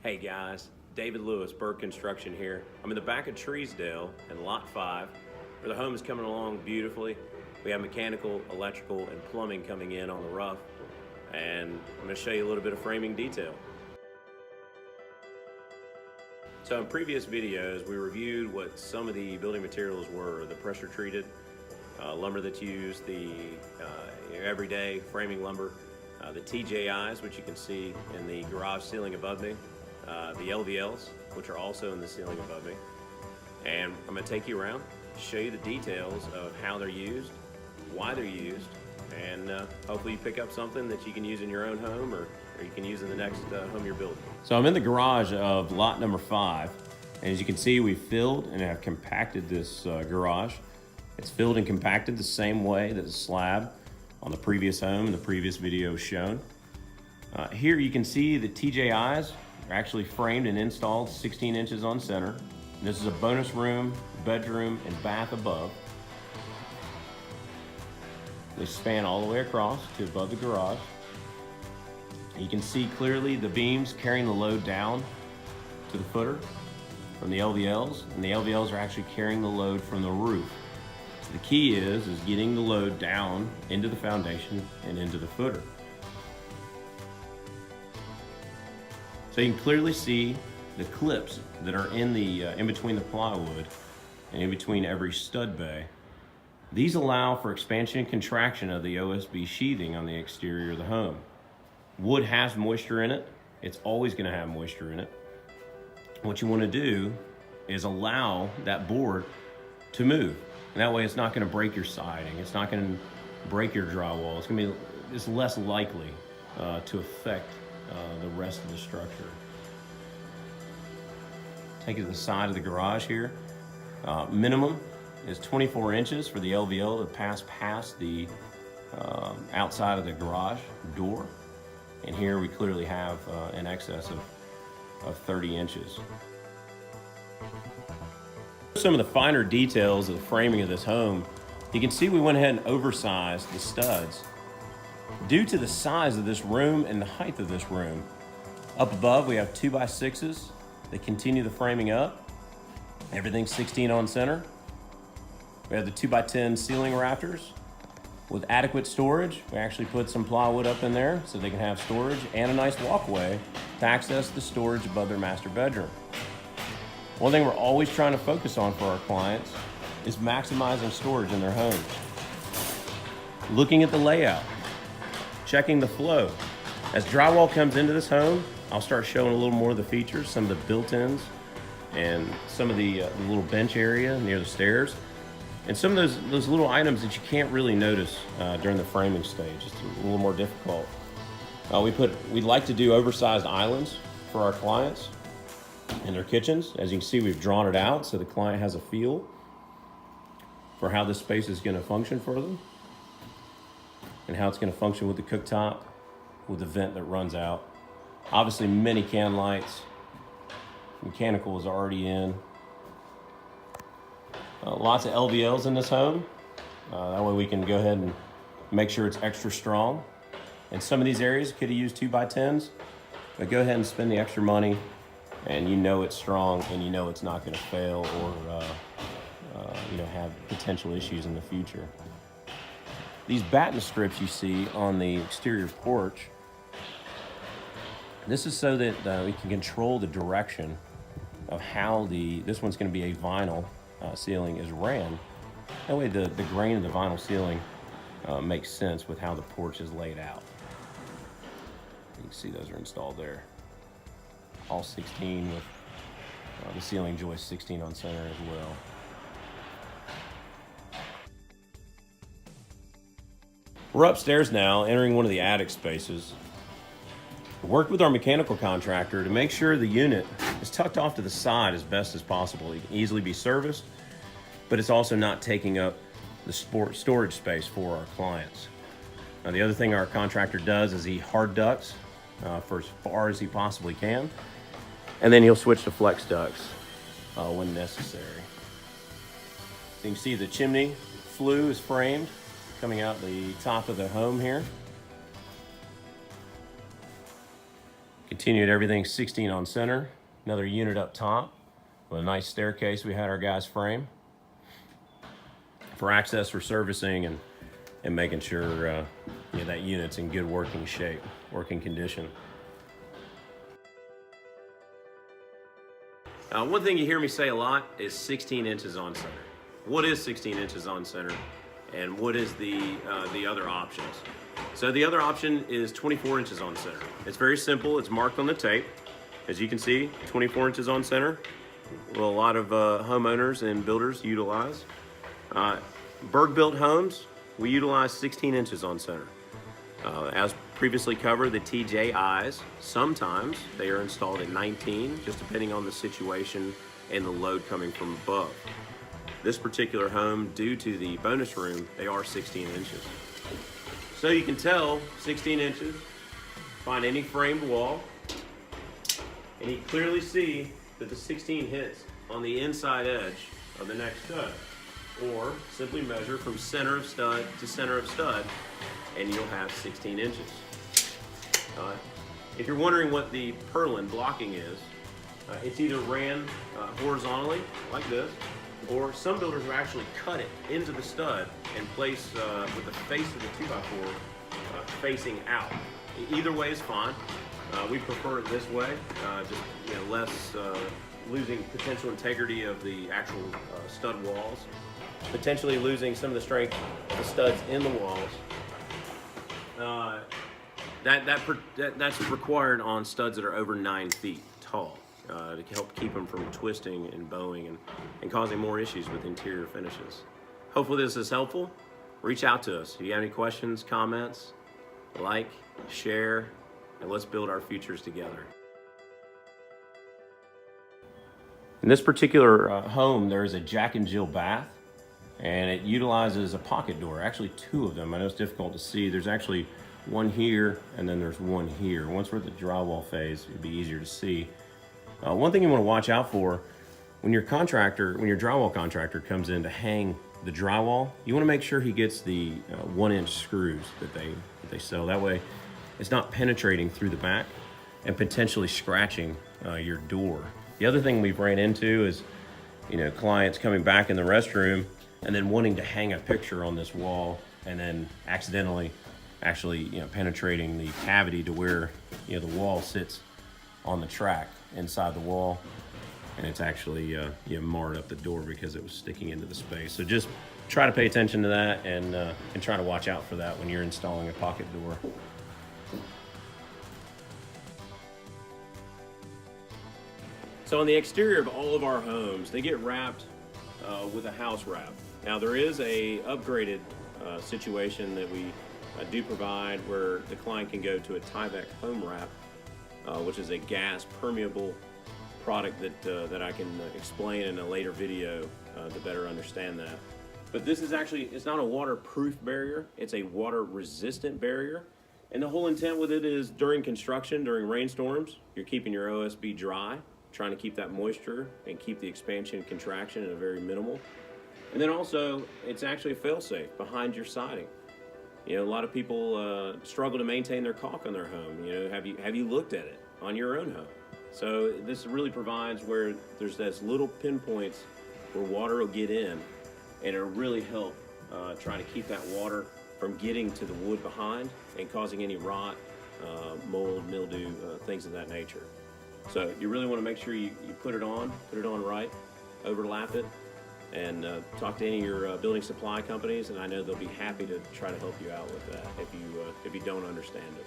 Hey guys, David Lewis, Berg Construction here. I'm in the back of Treesdale in Lot 5, where the home is coming along beautifully. We have mechanical, electrical, and plumbing coming in on the roof, and I'm going to show you a little bit of framing detail. So in previous videos, we reviewed what some of the building materials were, the pressure treated lumber that's used, the everyday framing lumber, the TJIs, which you can see in the garage ceiling above me, the LVLs, which are also in the ceiling above me. And I'm going to take you around, show you the details of how they're used, why they're used, and hopefully you pick up something that you can use in your own home or you can use in the next home you're building. So I'm in the garage of lot number 5, and as you can see, we've filled and have compacted this garage. It's filled and compacted the same way that the slab on the previous home in the previous video is shown. Here you can see the TJIs are actually framed and installed 16 inches on center. This is a bonus room, bedroom, and bath above. They span all the way across to above the garage. You can see clearly the beams carrying the load down to the footer from the LVLs, and the LVLs are actually carrying the load from the roof. So the key is getting the load down into the foundation and into the footer. So you can clearly see the clips that are in between the plywood and in between every stud bay. These allow for expansion and contraction of the OSB sheathing on the exterior of the home. Wood has moisture in it. It's always going to have moisture in it. What you want to do is allow that board to move. And that way it's not going to break your siding. It's not going to break your drywall. It's less likely to affect the rest of the structure. Take it to the side of the garage here. Minimum is 24 inches for the LVL to pass past the outside of the garage door. And here we clearly have an excess of 30 inches. Some of the finer details of the framing of this home, you can see we went ahead and oversized the studs. Due to the size of this room and the height of this room, up above we have 2x6s that continue the framing up. Everything's 16 on center. We have the 2x10 ceiling rafters with adequate storage. We actually put some plywood up in there so they can have storage and a nice walkway to access the storage above their master bedroom. One thing we're always trying to focus on for our clients is maximizing storage in their homes. Looking at the layout, checking the flow. As drywall comes into this home, I'll start showing a little more of the features, some of the built-ins and some of the little bench area near the stairs. And some of those little items that you can't really notice during the framing stage. It's a little more difficult. We'd like to do oversized islands for our clients in their kitchens. As you can see, we've drawn it out so the client has a feel for how this space is going to function for them and how it's going to function with the cooktop, with the vent that runs out. Obviously, many can lights. Mechanical is already in. Lots of LVLs in this home. That way we can go ahead and make sure it's extra strong. In some of these areas, could have used 2x10s, but go ahead and spend the extra money and you know it's strong and you know it's not going to fail or have potential issues in the future. These batten strips you see on the exterior porch, this is so that we can control the direction of how this one's going to be a vinyl ceiling is ran. That way the grain of the vinyl ceiling makes sense with how the porch is laid out. You can see those are installed there. All 16 with the ceiling joist 16 on center as well. We're upstairs now, entering one of the attic spaces. We worked with our mechanical contractor to make sure the unit is tucked off to the side as best as possible. It can easily be serviced, but it's also not taking up the storage space for our clients. Now, the other thing our contractor does is he hard ducts for as far as he possibly can, and then he'll switch to flex ducts when necessary. So you can see the chimney flue is framed coming out the top of the home here. You Continued everything 16 on center. Another unit up top with a nice staircase we had our guys frame for access for servicing and making sure that unit's in good working shape, working condition. One thing you hear me say a lot is 16 inches on center. What is 16 inches on center, and what is the other options? So the other option is 24 inches on center. It's very simple. It's marked on the tape. As you can see, 24 inches on center. Well, a lot of homeowners and builders utilize. Berg-built homes, we utilize 16 inches on center. As previously covered, the TJIs, sometimes they are installed at 19, just depending on the situation and the load coming from above. This particular home, due to the bonus room, they are 16 inches. So you can tell 16 inches, find any framed wall, and you clearly see that the 16 hits on the inside edge of the next stud. Or simply measure from center of stud to center of stud, and you'll have 16 inches. If you're wondering what the purlin blocking is, it's either ran horizontally like this, or some builders will actually cut it into the stud and place with the face of the 2x4 facing out. Either way is fine. We prefer it this way, just less losing potential integrity of the actual stud walls, potentially losing some of the strength of the studs in the walls. That's required on studs that are over 9 feet tall to help keep them from twisting and bowing and causing more issues with interior finishes. Hopefully this is helpful. Reach out to us. If you have any questions, comments, like, share, and let's build our futures together. In this particular home, there is a Jack and Jill bath, and it utilizes a pocket door, actually 2 of them. I know it's difficult to see. There's actually one here, and then there's one here. Once we're at the drywall phase, it'd be easier to see. One thing you want to watch out for, when your drywall contractor comes in to hang the drywall, you want to make sure he gets the 1-inch screws that they sell. That way, it's not penetrating through the back and potentially scratching your door. The other thing we've ran into is, clients coming back in the restroom and then wanting to hang a picture on this wall and then accidentally actually penetrating the cavity to where the wall sits on the track inside the wall, and it's actually marred up the door because it was sticking into the space. So just try to pay attention to that and try to watch out for that when you're installing a pocket door. So on the exterior of all of our homes, they get wrapped with a house wrap. Now there is a upgraded situation that we do provide where the client can go to a Tyvek home wrap, which is a gas permeable product that I can explain in a later video to better understand that. But this is actually, it's not a waterproof barrier, it's a water resistant barrier. And the whole intent with it is during construction, during rainstorms, you're keeping your OSB dry, trying to keep that moisture and keep the expansion and contraction at a very minimal. And then also, it's actually a fail-safe behind your siding. A lot of people struggle to maintain their caulk on their home. Have you looked at it on your own home? So this really provides where there's those little pinpoints where water will get in, and it'll really help try to keep that water from getting to the wood behind and causing any rot, mold, mildew, things of that nature. So you really want to make sure you put it on right, overlap it, and talk to any of your building supply companies, and I know they'll be happy to try to help you out with that if you don't understand it.